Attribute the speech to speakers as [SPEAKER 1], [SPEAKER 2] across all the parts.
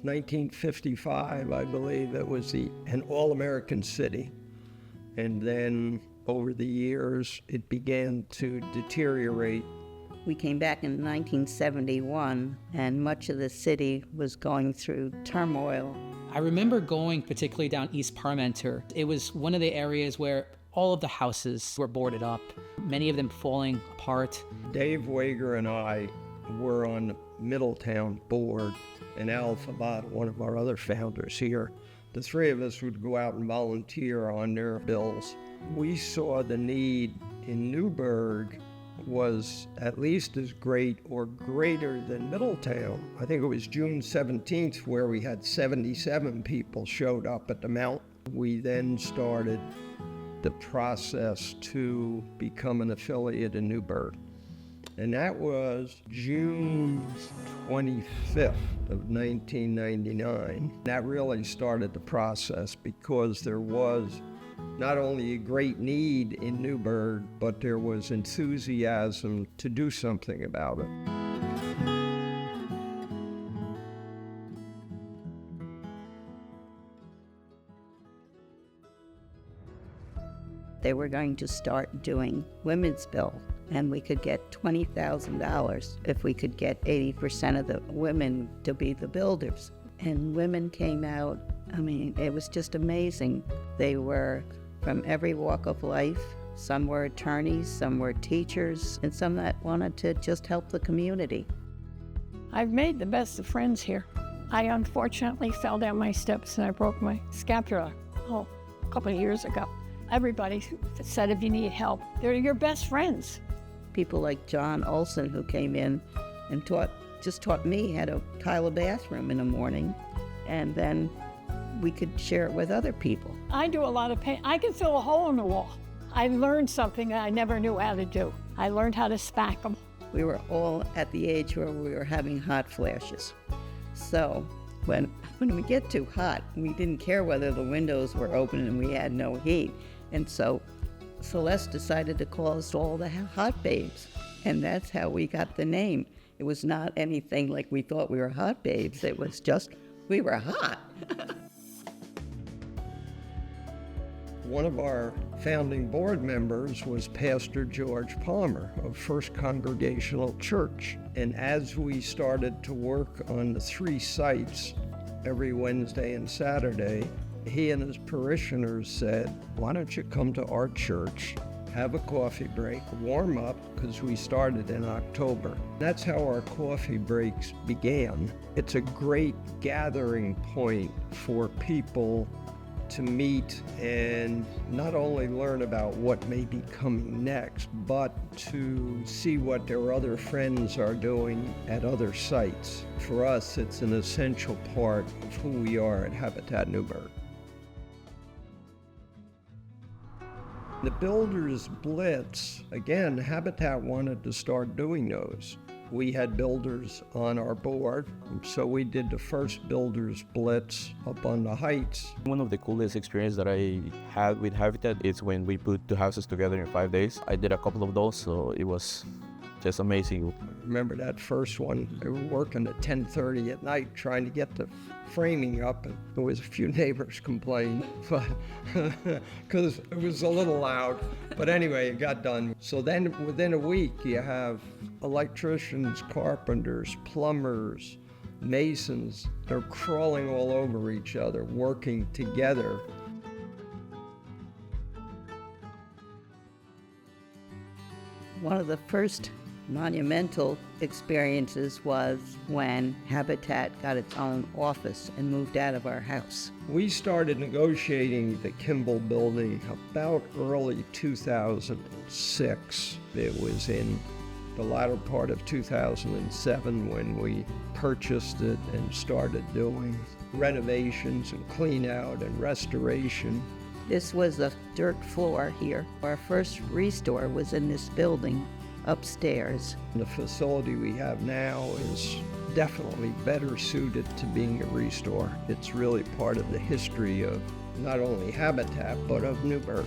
[SPEAKER 1] 1955, I believe, it was an all-American city. And then over the years, it began to deteriorate.
[SPEAKER 2] We came back in 1971, and much of the city was going through turmoil.
[SPEAKER 3] I remember going particularly down East Parmenter. It was one of the areas where all of the houses were boarded up, many of them falling apart.
[SPEAKER 1] Dave Wager and I were on the Middletown board, and Al Fabat, one of our other founders here, the three of us would go out and volunteer on their bills. We saw the need in Newburgh was at least as great or greater than Middletown. I think it was June 17th where we had 77 people showed up at the Mount. We then started the process to become an affiliate in Newburgh. And that was June 25th of 1999. That really started the process because there was not only a great need in Newburgh, but there was enthusiasm to do something about it.
[SPEAKER 2] They were going to start doing women's bill, and we could get $20,000 if we could get 80% of the women to be the builders. And women came out, I mean, it was just amazing. They were from every walk of life. Some were attorneys, some were teachers, and some that wanted to just help the community.
[SPEAKER 4] I've made the best of friends here. I unfortunately fell down my steps and I broke my scapula, a couple of years ago. Everybody said if you need help, they're your best friends.
[SPEAKER 2] People like John Olson, who came in and taught me how to tile a bathroom in the morning, and then we could share it with other people.
[SPEAKER 4] I do a lot of paint. I can fill a hole in the wall. I learned something that I never knew how to do. I learned how to spack them.
[SPEAKER 2] We were all at the age where we were having hot flashes. So when we get too hot, we didn't care whether the windows were open and we had no heat. And so Celeste decided to call us all the hot babes. And that's how we got the name. It was not anything like we thought we were hot babes. It was just, we were hot.
[SPEAKER 1] One of our founding board members was Pastor George Palmer of First Congregational Church. And as we started to work on the 3 sites every Wednesday and Saturday, he and his parishioners said, why don't you come to our church, have a coffee break, warm up, because we started in October. That's how our coffee breaks began. It's a great gathering point for people to meet and not only learn about what may be coming next, but to see what their other friends are doing at other sites. For us, it's an essential part of who we are at Habitat Newburgh. The Builders Blitz, again, Habitat wanted to start doing those. We had builders on our board, so we did the first Builders Blitz up on the Heights.
[SPEAKER 5] One of the coolest experiences that I had with Habitat is when we put 2 houses together in 5 days. I did a couple of those, so it was just amazing.
[SPEAKER 1] Remember that first one? They were working at 10:30 at night trying to get the framing up, and there was a few neighbors complained, but because it was a little loud. But anyway, it got done. So then within a week, you have electricians, carpenters, plumbers, masons. They're crawling all over each other, working together.
[SPEAKER 2] One of the first monumental experiences was when Habitat got its own office and moved out of our house.
[SPEAKER 1] We started negotiating the Kimball building about early 2006. It was in the latter part of 2007 when we purchased it and started doing renovations and clean out and restoration.
[SPEAKER 2] This was a dirt floor here. Our first restore was in this building upstairs.
[SPEAKER 1] The facility we have now is definitely better suited to being a restore. It's really part of the history of not only Habitat, but of Newburgh.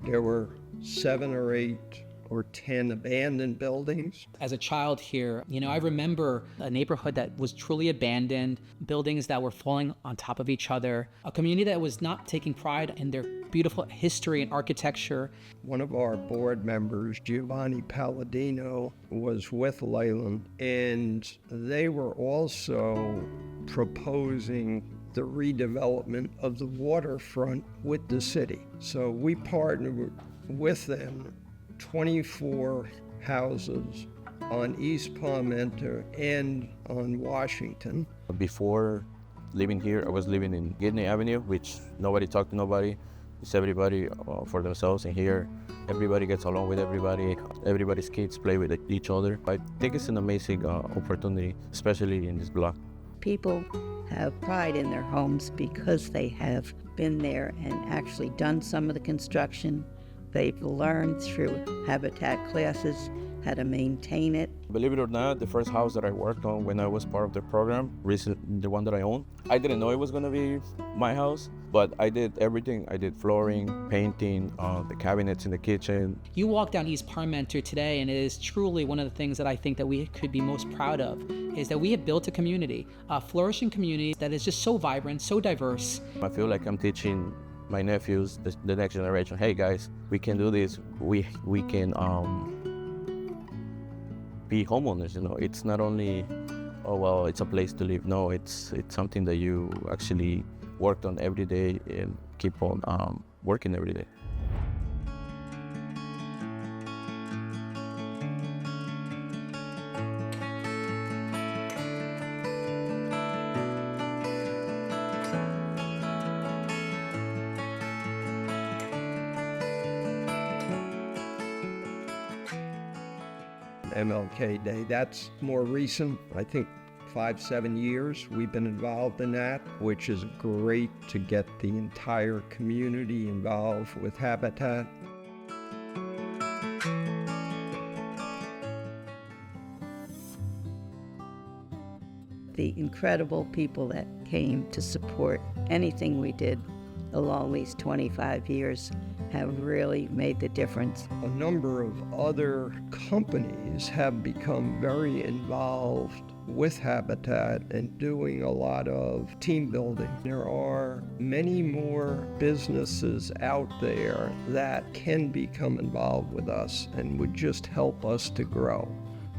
[SPEAKER 1] There were 7 or 8 or 10 abandoned buildings.
[SPEAKER 3] As a child here, I remember a neighborhood that was truly abandoned, buildings that were falling on top of each other, a community that was not taking pride in their beautiful history and architecture.
[SPEAKER 1] One of our board members, Giovanni Palladino, was with Leyland, and they were also proposing the redevelopment of the waterfront with the city. So we partnered with them, 24 houses on East Palmetto and on Washington.
[SPEAKER 5] Before living here, I was living in Gidney Avenue, which nobody talked to nobody. It's everybody for themselves, and here everybody gets along with everybody. Everybody's kids play with each other. I think it's an amazing opportunity, especially in this block.
[SPEAKER 2] People have pride in their homes because they have been there and actually done some of the construction. They've learned through habitat classes how to maintain it.
[SPEAKER 5] Believe it or not, the first house that I worked on when I was part of the program, the one that I own, I didn't know it was gonna be my house, but I did everything. I did flooring, painting, the cabinets in the kitchen.
[SPEAKER 3] You walk down East Parmenter today, and it is truly one of the things that I think that we could be most proud of, is that we have built a community, a flourishing community that is just so vibrant, so diverse.
[SPEAKER 5] I feel like I'm teaching my nephews, the next generation, hey guys, we can do this. We can be homeowners. It's not only, oh well, it's a place to live. No, it's something that you actually worked on every day and keep on working every day.
[SPEAKER 1] MLK Day, that's more recent. I think 5-7 years we've been involved in that, which is great to get the entire community involved with Habitat.
[SPEAKER 2] The incredible people that came to support anything we did along these 25 years have really made the difference.
[SPEAKER 1] A number of other companies have become very involved with Habitat and doing a lot of team building. There are many more businesses out there that can become involved with us and would just help us to grow.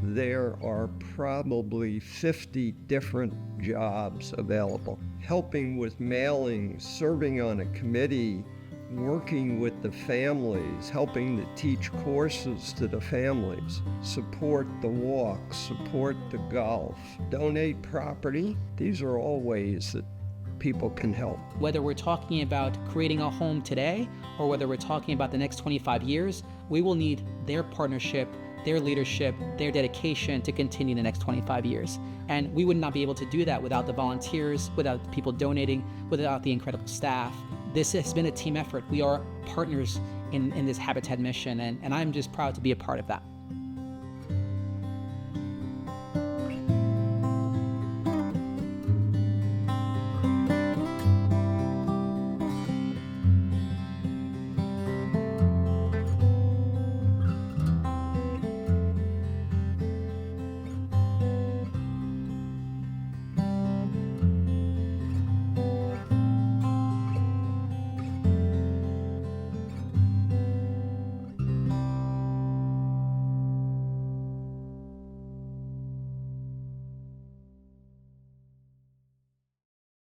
[SPEAKER 1] There are probably 50 different jobs available. Helping with mailings, serving on a committee, working with the families, helping to teach courses to the families, support the walk, support the golf, donate property. These are all ways that people can help.
[SPEAKER 3] Whether we're talking about creating a home today or whether we're talking about the next 25 years, we will need their partnership, their leadership, their dedication to continue the next 25 years. And we would not be able to do that without the volunteers, without the people donating, without the incredible staff. This has been a team effort. We are partners in this Habitat mission, and I'm just proud to be a part of that.